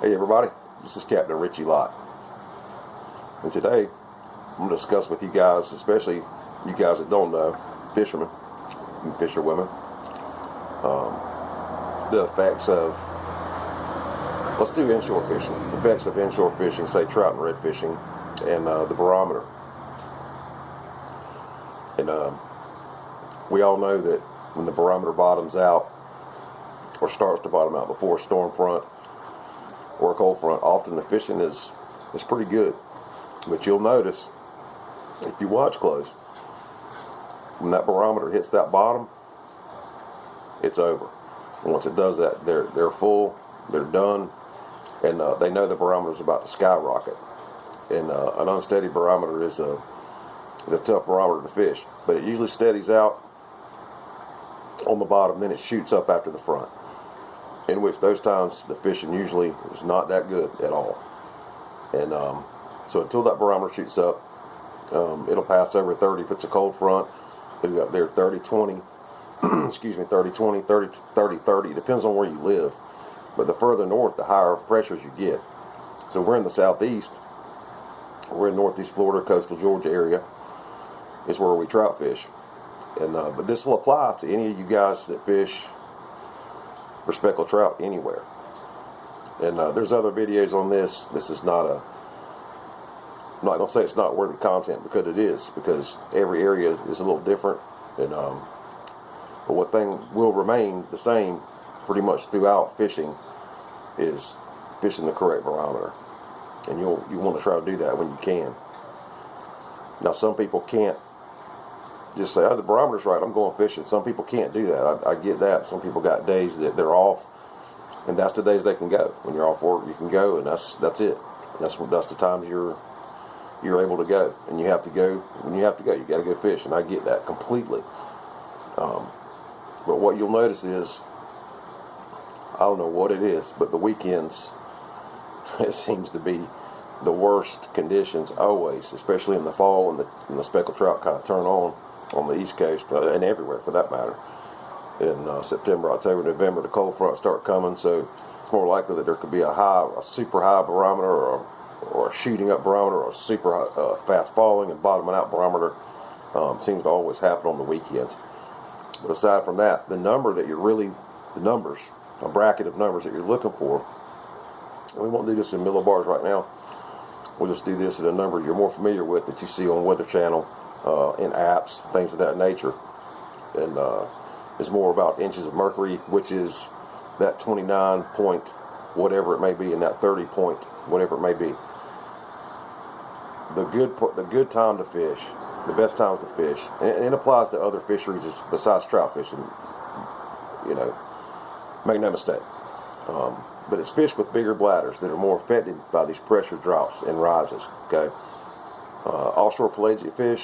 Hey everybody, this is Captain Richie Lott, and today I'm going to discuss with you guys, especially you guys that don't know, fishermen and fisherwomen, the effects of, let's do inshore fishing, the effects of inshore fishing, say trout and red fishing, and the barometer. And we all know that when the barometer bottoms out, or starts to bottom out before a storm front or a cold front, often the fishing is pretty good. But you'll notice, if you watch close, when that barometer hits that bottom, it's over. And once it does that, they're full, they're done, and they know the barometer is about to skyrocket. And an unsteady barometer is a tough barometer to fish, but it usually steadies out on the bottom, then it shoots up after the front, in which those times the fishing usually is not that good at all. And so until that barometer shoots up, it'll pass over 30 if it's a cold front. It'll be up there 30, 20, excuse me, 30, 20, 30, 30, 30. It depends on where you live. But the further north, the higher pressures you get. So we're in the southeast. We're in northeast Florida, coastal Georgia area. It's where we trout fish. And but this will apply to any of you guys that fish for speckled trout anywhere. And there's other videos on this. This is not a, I'm not going to say it's not worthy content, because it is, because every area is a little different. And but what thing will remain the same pretty much throughout fishing is fishing the correct barometer. And you want to try to do that when you can. Now some people can't just say, oh, the barometer's right, I'm going fishing. Some people can't do that. I get that. Some people got days that they're off, and that's the days they can go. When you're off work, you can go, and that's it. That's the times you're able to go, and you have to go. When you have to go, you got to go fish, and I get that completely. But what you'll notice is, I don't know what it is, but the weekends, it seems to be the worst conditions always, especially in the fall, when the speckled trout kind of turn on the East Coast, and everywhere for that matter. In September, October, November, the cold fronts start coming, so it's more likely that there could be a super high barometer, or a shooting up barometer, or a super fast falling and bottoming out barometer. Seems to always happen on the weekends. But aside from that, the numbers, a bracket of numbers that you're looking for, and we won't do this in millibars right now. We'll just do this at a number you're more familiar with, that you see on Weather Channel, in apps, things of that nature. And it's more about inches of mercury, which is that 29 point whatever it may be, and that 30 point whatever it may be. The good time to fish, the best times to fish, and it applies to other fisheries besides trout fishing. You know, make no mistake. But it's fish with bigger bladders that are more affected by these pressure drops and rises. Okay, offshore pelagic fish,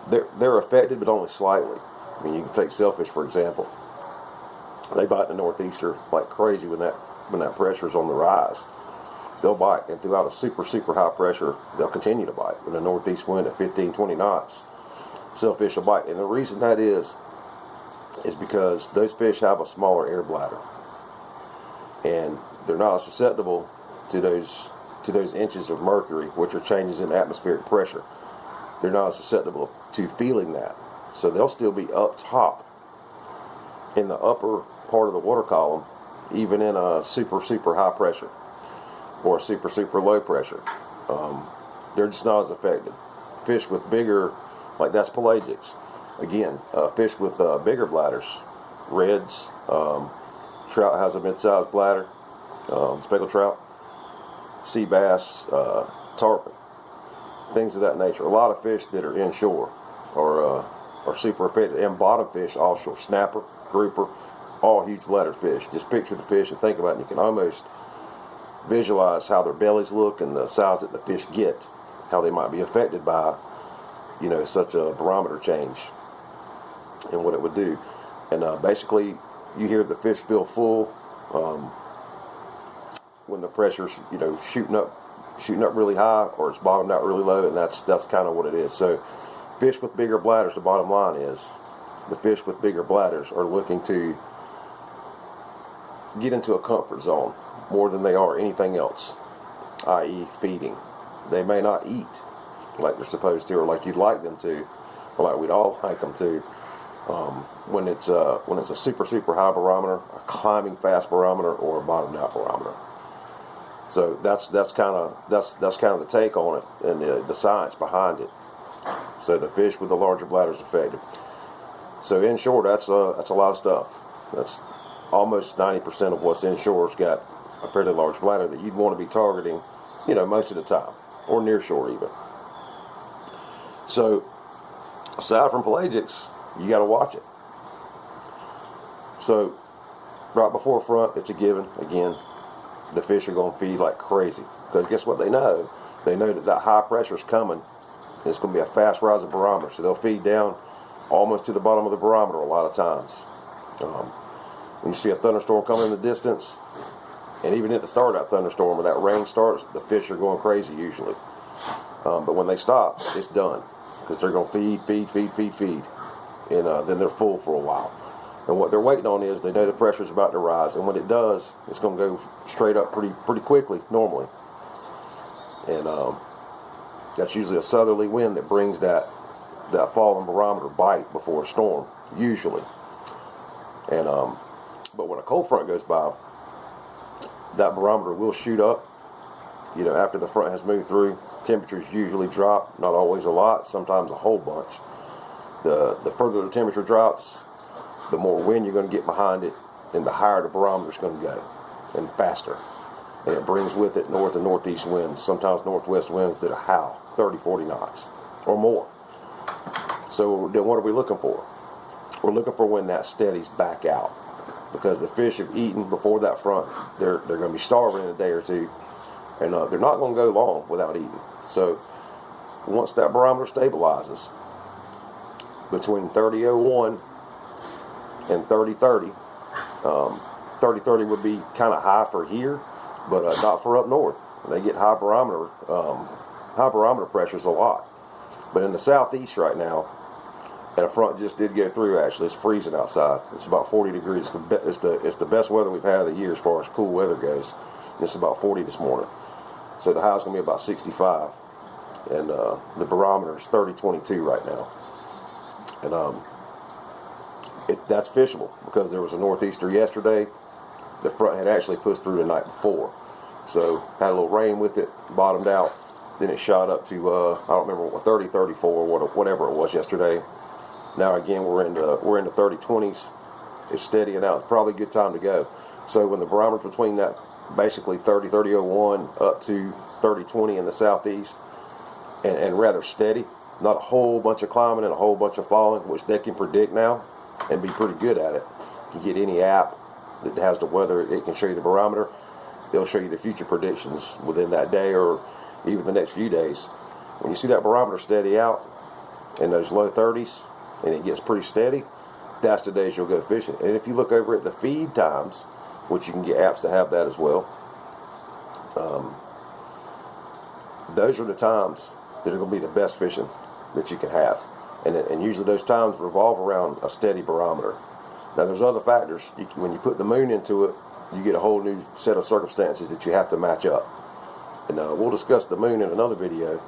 they're affected, but only slightly. I mean, you can take sailfish for example. They bite in the northeaster like crazy when that pressure is on the rise. They'll bite, and throughout a super high pressure, they'll continue to bite. With a northeast wind at 15, 20 knots, sailfish will bite. And the reason that is because those fish have a smaller air bladder, and they're not as susceptible to those inches of mercury, which are changes in atmospheric pressure. They're not as susceptible to feeling that, so they'll still be up top in the upper part of the water column, even in a super high pressure or super low pressure. They're just not as affected. Fish with bigger, like that's pelagics. Again, fish with bigger bladders, reds, trout has a mid-sized bladder, speckled trout, sea bass, tarpon, things of that nature. A lot of fish that are inshore are super affected, and bottom fish offshore, snapper, grouper, all huge bladder fish. Just picture the fish and think about it, and you can almost visualize how their bellies look and the size that the fish get, how they might be affected by, you know, such a barometer change and what it would do. And basically, you hear the fish feel full when the pressure's, you know, shooting up really high, or it's bottomed out really low, and that's kind of what it is. So fish with bigger bladders, the bottom line is, the fish with bigger bladders are looking to get into a comfort zone more than they are anything else, i.e. feeding. They may not eat like they're supposed to, or like you'd like them to, or like we'd all like them to. When it's a super high barometer, a climbing fast barometer, or a bottomed out barometer. So that's kind of the take on it, and the science behind it. So the fish with the larger bladder is affected. So inshore, that's a lot of stuff. That's almost 90% of what's inshore's got a fairly large bladder that you'd want to be targeting, most of the time, or near shore even. So aside from pelagics, you got to watch it. So right before front, it's a given. Again, the fish are going to feed like crazy, because guess what? They know that high pressure is coming. It's going to be a fast rising barometer, so they'll feed down almost to the bottom of the barometer a lot of times. When you see a thunderstorm coming in the distance, and even at the start of that thunderstorm, when that rain starts, the fish are going crazy usually. But when they stop, it's done, because they're going to feed, and then they're full for a while. And what they're waiting on is, they know the pressure is about to rise, and when it does, it's going to go straight up pretty quickly normally. And that's usually a southerly wind that brings that falling barometer bite before a storm, usually. And but when a cold front goes by, that barometer will shoot up. After the front has moved through, temperatures usually drop, not always a lot, sometimes a whole bunch. The further the temperature drops, the more wind you're going to get behind it, and the higher the barometer is going to go, and faster. And it brings with it north and northeast winds, sometimes northwest winds that howl 30, 40 knots or more. So then what are we looking for? We're looking for when that steadies back out, because the fish have eaten before that front. They're going to be starving in a day or two, and they're not going to go long without eating. So once that barometer stabilizes between 30.01 and 30.30, 30.30 would be kind of high for here, but not for up north. They get high barometer pressures a lot. But in the southeast right now, and a front just did go through, actually. It's freezing outside. It's about 40 degrees. It's the best weather we've had of the year as far as cool weather goes. It's about 40 this morning. So the high is going to be about 65. And the barometer is 30.22 right now. And that's fishable, because there was a northeaster yesterday. The front had actually pushed through the night before. So had a little rain with it, bottomed out. Then it shot up to, I don't remember what, 30, 34, whatever it was yesterday. Now again, we're into 30.20s. It's steadying out. It's probably a good time to go. So when the barometer between that basically 30.01 up to 30.20 in the southeast, and rather steady, not a whole bunch of climbing and a whole bunch of falling, which they can predict now and be pretty good at it. You get any app that has the weather, it can show you the barometer. It'll show you the future predictions within that day or even the next few days. When you see that barometer steady out in those low 30s and it gets pretty steady, that's the days you'll go fishing. And if you look over at the feed times, which you can get apps that have that as well, those are the times that are going to be the best fishing that you can have. And usually those times revolve around a steady barometer. Now there's other factors. When you put the moon into it, you get a whole new set of circumstances that you have to match up. And we'll discuss the moon in another video.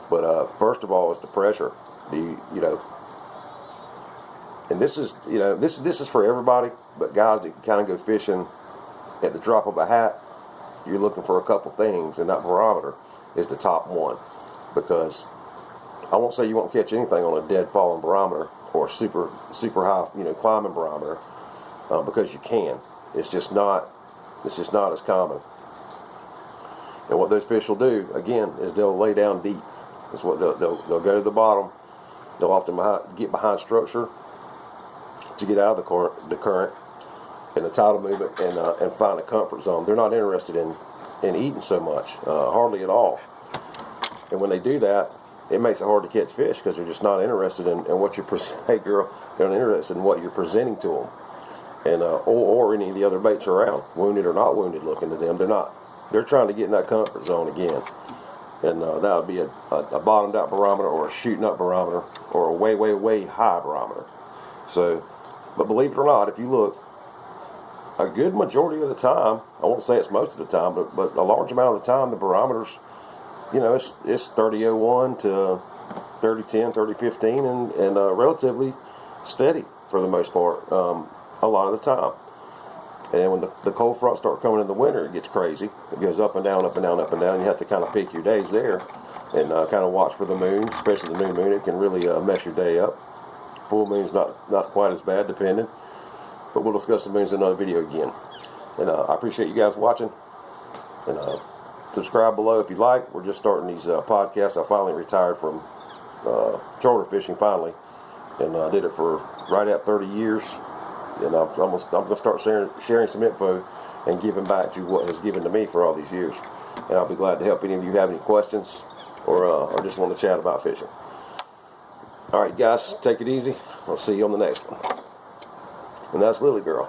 But first of all, it's the pressure. And this is this is for everybody, but guys that kind of go fishing at the drop of a hat, you're looking for a couple things, and that barometer is the top one. Because I won't say you won't catch anything on a dead falling barometer or a super high climbing barometer, because you can. It's just not as common. And what those fish will do again is they'll lay down deep. That's what they'll go to the bottom. They'll often get behind structure to get out of the current and the tidal movement and find a comfort zone. They're not interested in eating so much, hardly at all. And when they do that, it makes it hard to catch fish, because they're just not interested in what you're presenting. Hey girl, they're not interested in what you're presenting to them, and or any of the other baits around, wounded or not wounded looking to them. They're trying to get in that comfort zone again. And that would be a bottomed out barometer, or a shooting up barometer, or a way high barometer. So, but believe it or not, if you look, a good majority of the time, I won't say it's most of the time, but a large amount of the time, the barometers, you know, it's 3001 to 3010, 3015, and relatively steady for the most part, a lot of the time. And when the cold fronts start coming in the winter, it gets crazy. It goes up and down, up and down, up and down. You have to kind of pick your days there and kind of watch for the moon, especially the new moon. It can really mess your day up. Full moon's not quite as bad, depending. But we'll discuss the moons in another video again. And I appreciate you guys watching. And subscribe below if you like. We're just starting these podcasts. I finally retired from shoulder fishing, finally. And I did it for right at 30 years. And I'm going to start sharing some info and giving back to what has given to me for all these years. And I'll be glad to help any of you have any questions or just want to chat about fishing. All right, guys, take it easy. I'll see you on the next one. And that's Lily Girl.